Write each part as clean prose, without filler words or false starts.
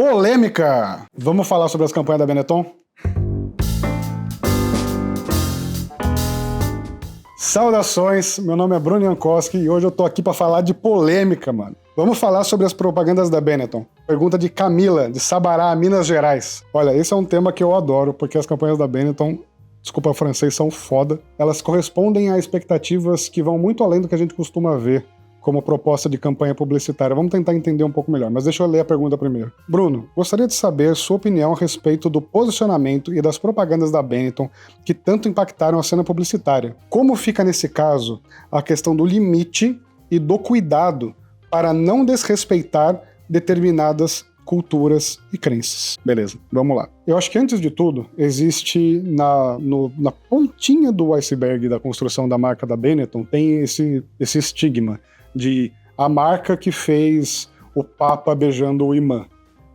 Polêmica! Vamos falar sobre as campanhas da Benetton? Saudações, meu nome é Bruno Jankowski e hoje eu tô aqui pra falar de polêmica, mano. Vamos falar sobre as propagandas da Benetton. Pergunta de Camila, de Sabará, Minas Gerais. Olha, esse é um tema que eu adoro, porque as campanhas da Benetton, desculpa o francês, são foda. Elas correspondem a expectativas que vão muito além do que a gente costuma ver como proposta de campanha publicitária. Vamos tentar entender um pouco melhor, mas deixa eu ler a pergunta primeiro. Bruno, gostaria de saber sua opinião a respeito do posicionamento e das propagandas da Benetton que tanto impactaram a cena publicitária. Como fica nesse caso a questão do limite e do cuidado para não desrespeitar determinadas culturas e crenças. Beleza, vamos lá. Eu acho que antes de tudo, existe na pontinha do iceberg da construção da marca da Benetton, tem esse estigma de a marca que fez o Papa beijando o imã,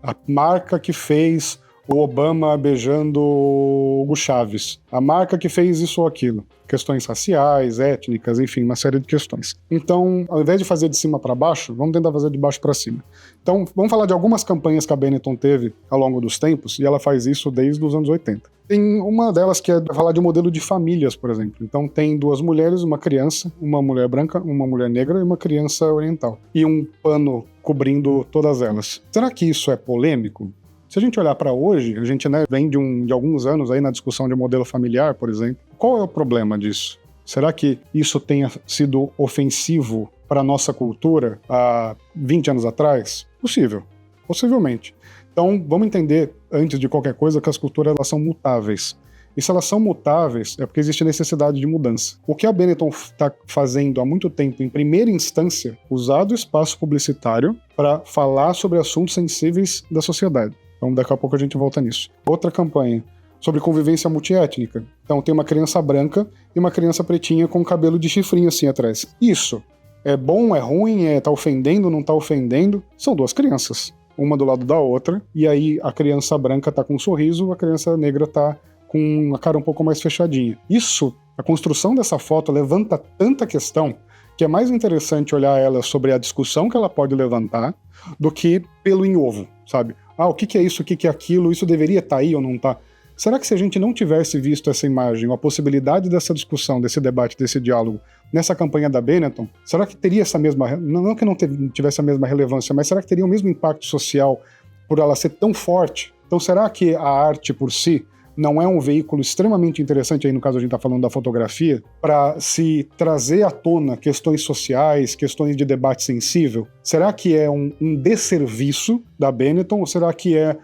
a marca que fez o Obama beijando o Hugo Chávez, a marca que fez isso ou aquilo. Questões raciais, étnicas, enfim, uma série de questões. Então, ao invés de fazer de cima para baixo, vamos tentar fazer de baixo para cima. Então, vamos falar de algumas campanhas que a Benetton teve ao longo dos tempos, e ela faz isso desde os anos 80. Tem uma delas que é falar de modelo de famílias, por exemplo. Então, tem duas mulheres, uma criança, uma mulher branca, uma mulher negra e uma criança oriental. E um pano cobrindo todas elas. Será que isso é polêmico? Se a gente olhar para hoje, a gente vem de alguns anos aí na discussão de modelo familiar, por exemplo. Qual é o problema disso? Será que isso tenha sido ofensivo para a nossa cultura há 20 anos atrás? Possível, possivelmente. Então, vamos entender, antes de qualquer coisa, que as culturas elas são mutáveis. E se elas são mutáveis, é porque existe necessidade de mudança. O que a Benetton está fazendo há muito tempo, em primeira instância, usar do espaço publicitário para falar sobre assuntos sensíveis da sociedade. Então, daqui a pouco a gente volta nisso. Outra campanha sobre convivência multiétnica. Então, tem uma criança branca e uma criança pretinha com cabelo de chifrinho assim atrás. Isso é bom, é ruim, tá ofendendo, não tá ofendendo? São duas crianças, uma do lado da outra, e aí a criança branca tá com um sorriso, a criança negra tá com a cara um pouco mais fechadinha. Isso, a construção dessa foto levanta tanta questão que é mais interessante olhar ela sobre a discussão que ela pode levantar do que pelo em ovo, sabe? Ah, o que é isso, o que é aquilo, isso deveria estar aí ou não tá? Será que se a gente não tivesse visto essa imagem, ou a possibilidade dessa discussão, desse debate, desse diálogo, nessa campanha da Benetton, será que teria essa mesma... Não que não tivesse a mesma relevância, mas será que teria o mesmo impacto social por ela ser tão forte? Então será que a arte por si não é um veículo extremamente interessante, aí no caso a gente está falando da fotografia, para se trazer à tona questões sociais, questões de debate sensível? Será que é um desserviço da Benetton ou será que é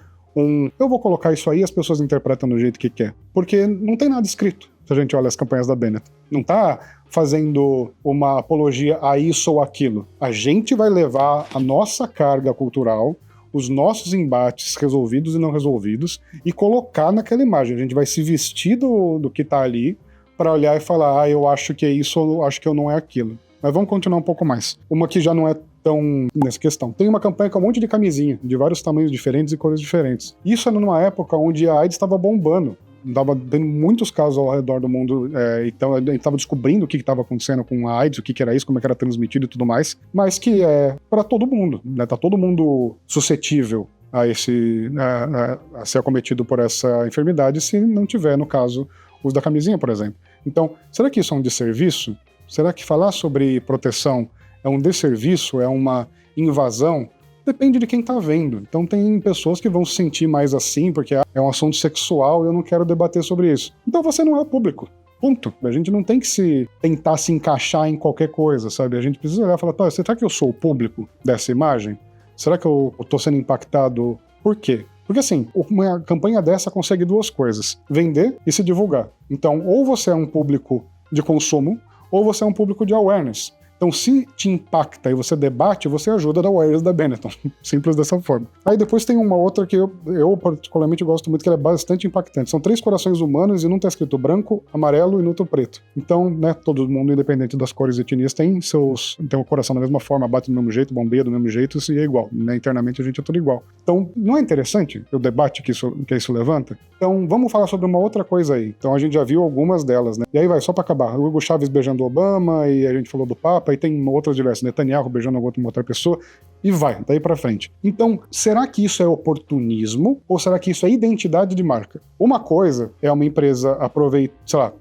eu vou colocar isso aí e as pessoas interpretam do jeito que quer? Porque não tem nada escrito, se a gente olha as campanhas da Benetton. Não tá fazendo uma apologia a isso ou aquilo. A gente vai levar a nossa carga cultural, os nossos embates resolvidos e não resolvidos, e colocar naquela imagem. A gente vai se vestir do que tá ali para olhar e falar, eu acho que é isso, ou eu acho que eu não é aquilo. Mas vamos continuar um pouco mais. Uma que já não é tão nessa questão. Tem uma campanha com um monte de camisinha, de vários tamanhos diferentes e cores diferentes. Isso é numa época onde a AIDS estava bombando. Estava tendo muitos casos ao redor do mundo, então a gente estava descobrindo o que estava acontecendo com a AIDS, o que era isso, como é que era transmitido e tudo mais, mas que é para todo mundo, né? Tá todo mundo suscetível a ser acometido por essa enfermidade se não tiver, no caso, o uso da camisinha, por exemplo. Então, será que isso é um desserviço? Será que falar sobre proteção é um desserviço, é uma invasão? Depende de quem tá vendo. Então tem pessoas que vão se sentir mais assim, porque é um assunto sexual e eu não quero debater sobre isso. Então você não é o público. Ponto. A gente não tem que tentar se encaixar em qualquer coisa, sabe? A gente precisa olhar e falar, será que eu sou o público dessa imagem? Será que eu tô sendo impactado? Por quê? Porque assim, uma campanha dessa consegue duas coisas: vender e se divulgar. Então, ou você é um público de consumo, ou você é um público de awareness. Então, se te impacta e você debate, você ajuda a dar awareness da Benetton. Simples dessa forma. Aí depois tem uma outra que eu particularmente gosto muito, que ela é bastante impactante. São 3 corações humanos e num tá escrito branco, amarelo e no outro preto. Então, né, todo mundo, independente das cores e etnias, tem o coração da mesma forma, bate do mesmo jeito, bombeia do mesmo jeito e é igual. Né? Internamente a gente é tudo igual. Então, não é interessante o debate que isso levanta? Então, vamos falar sobre uma outra coisa aí. Então, a gente já viu algumas delas, né? E aí vai, só pra acabar. O Hugo Chávez beijando o Obama, e a gente falou do Papa, aí tem outras diversas, Netanyahu beijando uma outra pessoa, e vai, daí pra frente. Então, será que isso é oportunismo ou será que isso é identidade de marca? Uma coisa é uma empresa aproveitar, sei lá,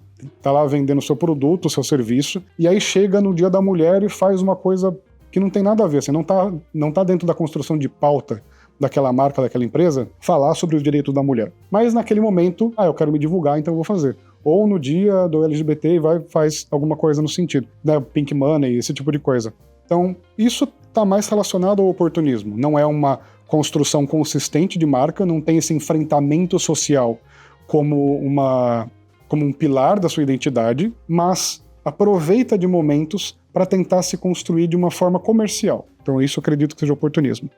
tá lá vendendo seu produto, seu serviço, e aí chega no Dia da Mulher e faz uma coisa que não tem nada a ver, assim, não tá dentro da construção de pauta daquela marca, daquela empresa, falar sobre os direitos da mulher. Mas naquele momento, eu quero me divulgar, então eu vou fazer. Ou no dia do LGBT faz alguma coisa no sentido, né, Pink Money, esse tipo de coisa. Então, isso está mais relacionado ao oportunismo. Não é uma construção consistente de marca, não tem esse enfrentamento social como um pilar da sua identidade, mas aproveita de momentos para tentar se construir de uma forma comercial. Então isso eu acredito que seja oportunismo.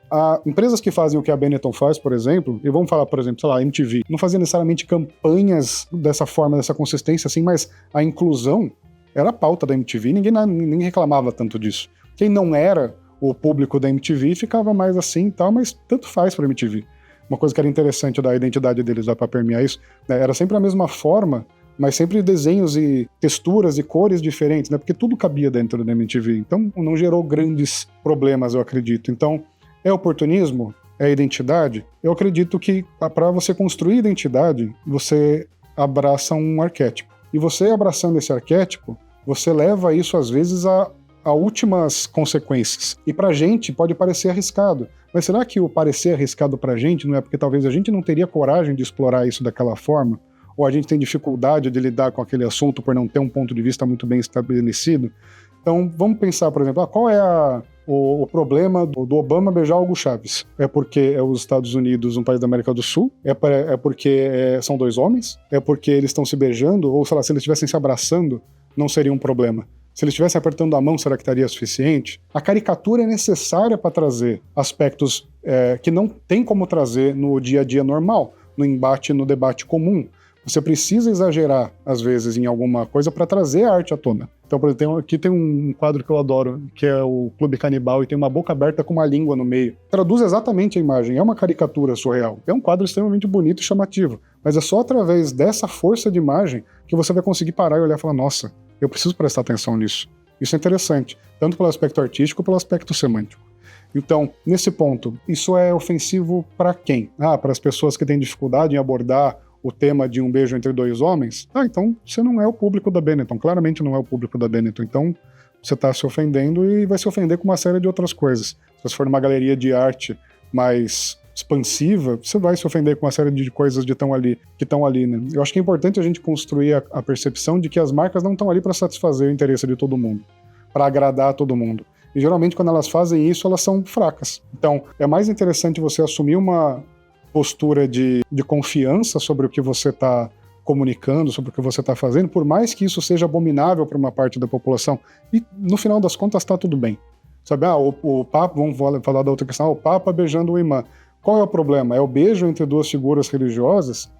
Empresas que fazem o que a Benetton faz, por exemplo, e vamos falar, por exemplo, sei lá, a MTV, não fazia necessariamente campanhas dessa forma, dessa consistência assim, mas a inclusão era a pauta da MTV, ninguém reclamava tanto disso. Quem não era o público da MTV ficava mais assim e tal, mas tanto faz para a MTV. Uma coisa que era interessante da identidade deles, dá para permear isso, né, era sempre a mesma forma, mas sempre desenhos e texturas e cores diferentes, né? Porque tudo cabia dentro da MTV. Então não gerou grandes problemas, eu acredito. Então, é oportunismo? É identidade? Eu acredito que para você construir identidade, você abraça um arquétipo. E você abraçando esse arquétipo, você leva isso às vezes a últimas consequências. E pra gente pode parecer arriscado. Mas será que o parecer arriscado pra gente não é porque talvez a gente não teria coragem de explorar isso daquela forma? Ou a gente tem dificuldade de lidar com aquele assunto por não ter um ponto de vista muito bem estabelecido? Então, vamos pensar, por exemplo, qual é o problema do Obama beijar Hugo Chávez? É porque é os Estados Unidos, um país da América do Sul? É porque são dois homens? É porque eles estão se beijando? Ou, sei lá, se eles estivessem se abraçando, não seria um problema? Se eles estivessem apertando a mão, será que estaria suficiente? A caricatura é necessária para trazer aspectos que não tem como trazer no dia a dia normal, no debate comum. Você precisa exagerar, às vezes, em alguma coisa para trazer a arte à tona. Então, por exemplo, aqui tem um quadro que eu adoro, que é o Clube Canibal, e tem uma boca aberta com uma língua no meio. Traduz exatamente a imagem, é uma caricatura surreal. É um quadro extremamente bonito e chamativo, mas é só através dessa força de imagem que você vai conseguir parar e olhar e falar, nossa, eu preciso prestar atenção nisso. Isso é interessante, tanto pelo aspecto artístico quanto pelo aspecto semântico. Então, nesse ponto, isso é ofensivo para quem? Para as pessoas que têm dificuldade em abordar o tema de um beijo entre dois homens? Então você não é o público da Benetton, claramente não é o público da Benetton, então você está se ofendendo e vai se ofender com uma série de outras coisas. Se você for numa galeria de arte mais expansiva, você vai se ofender com uma série de coisas que estão ali, né? Eu acho que é importante a gente construir a percepção de que as marcas não estão ali para satisfazer o interesse de todo mundo, para agradar todo mundo. E geralmente quando elas fazem isso, elas são fracas. Então é mais interessante você assumir uma postura de confiança sobre o que você está comunicando, sobre o que você está fazendo, por mais que isso seja abominável para uma parte da população. E no final das contas está tudo bem. Sabe, o Papa, vamos falar da outra questão, o Papa beijando o imã. Qual é o problema? É o beijo entre duas figuras religiosas?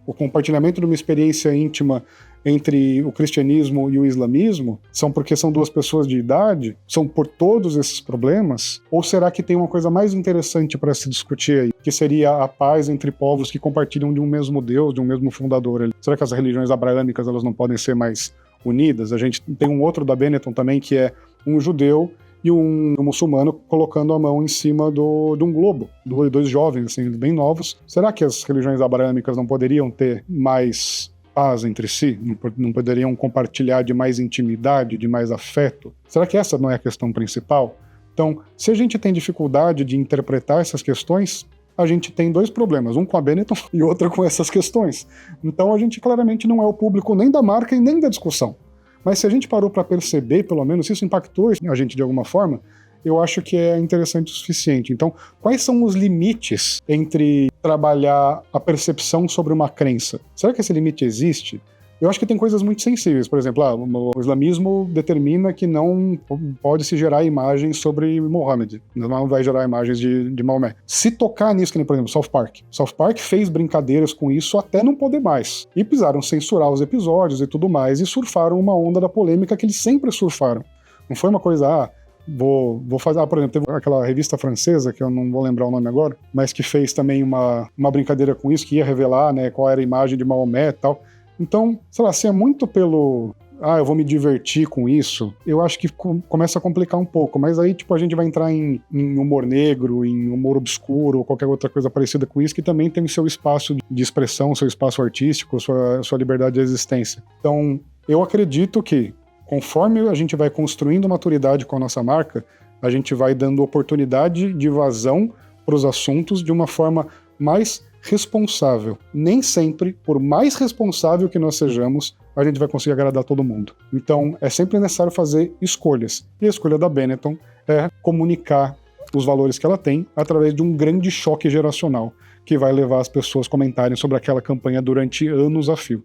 O compartilhamento de uma experiência íntima entre o cristianismo e o islamismo? Porque são duas pessoas de idade? São por todos esses problemas? Ou será que tem uma coisa mais interessante para se discutir aí, que seria a paz entre povos que compartilham de um mesmo Deus, de um mesmo fundador? Será que as religiões abraâmicas elas não podem ser mais unidas? A gente tem um outro da Benetton também, que é um judeu e um muçulmano colocando a mão em cima de um globo, dois jovens, assim, bem novos. Será que as religiões abraâmicas não poderiam ter mais paz entre si? Não poderiam compartilhar de mais intimidade, de mais afeto? Será que essa não é a questão principal? Então, se a gente tem dificuldade de interpretar essas questões, a gente tem dois problemas, um com a Benetton e outro com essas questões. Então a gente claramente não é o público nem da marca e nem da discussão. Mas se a gente parou para perceber, pelo menos, se isso impactou a gente de alguma forma, eu acho que é interessante o suficiente. Então, quais são os limites entre trabalhar a percepção sobre uma crença? Será que esse limite existe? Eu acho que tem coisas muito sensíveis. Por exemplo, o islamismo determina que não pode se gerar imagens sobre Mohammed. Não vai gerar imagens de Maomé. Se tocar nisso, que nem, por exemplo, South Park. South Park fez brincadeiras com isso até não poder mais. E precisaram censurar os episódios e tudo mais, e surfaram uma onda da polêmica que eles sempre surfaram. Não foi uma coisa, vou fazer... por exemplo, teve aquela revista francesa, que eu não vou lembrar o nome agora, mas que fez também uma brincadeira com isso, que ia revelar, né, qual era a imagem de Maomé e tal. Então, sei lá, se é muito pelo eu vou me divertir com isso, eu acho que começa a complicar um pouco, mas aí, tipo, a gente vai entrar em humor negro, em humor obscuro, ou qualquer outra coisa parecida com isso, que também tem seu espaço de expressão, seu espaço artístico, sua liberdade de existência. Então, eu acredito que, conforme a gente vai construindo maturidade com a nossa marca, a gente vai dando oportunidade de vazão para os assuntos de uma forma mais responsável. Nem sempre, por mais responsável que nós sejamos, a gente vai conseguir agradar todo mundo. Então, é sempre necessário fazer escolhas. E a escolha da Benetton é comunicar os valores que ela tem através de um grande choque geracional, que vai levar as pessoas a comentarem sobre aquela campanha durante anos a fio.